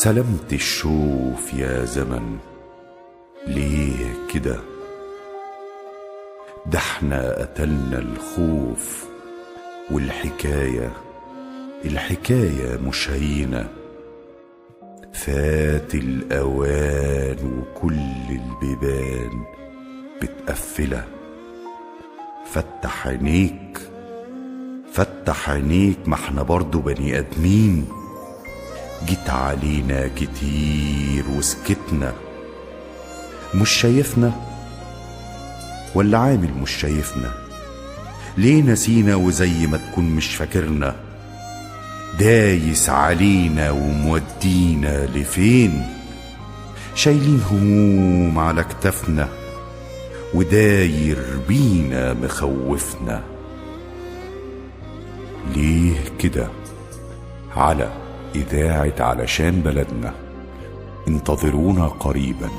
سلمت الشوف يا زمن، ليه كده؟ ده احنا قتلنا الخوف، والحكاية مش هينة. فات الأوان وكل البيبان بتقفلة. فتح عينيك، ما احنا برضو بني آدمين. جيت علينا كتير وسكتنا. مش شايفنا ولا عامل مش شايفنا؟ ليه نسينا وزي ما تكون مش فاكرنا؟ دايس علينا ومودينا لفين؟ شايلين هموم على كتافنا، وداير بينا مخوفنا. ليه كده؟ على إذاعة علشان بلدنا. انتظرونا قريبا.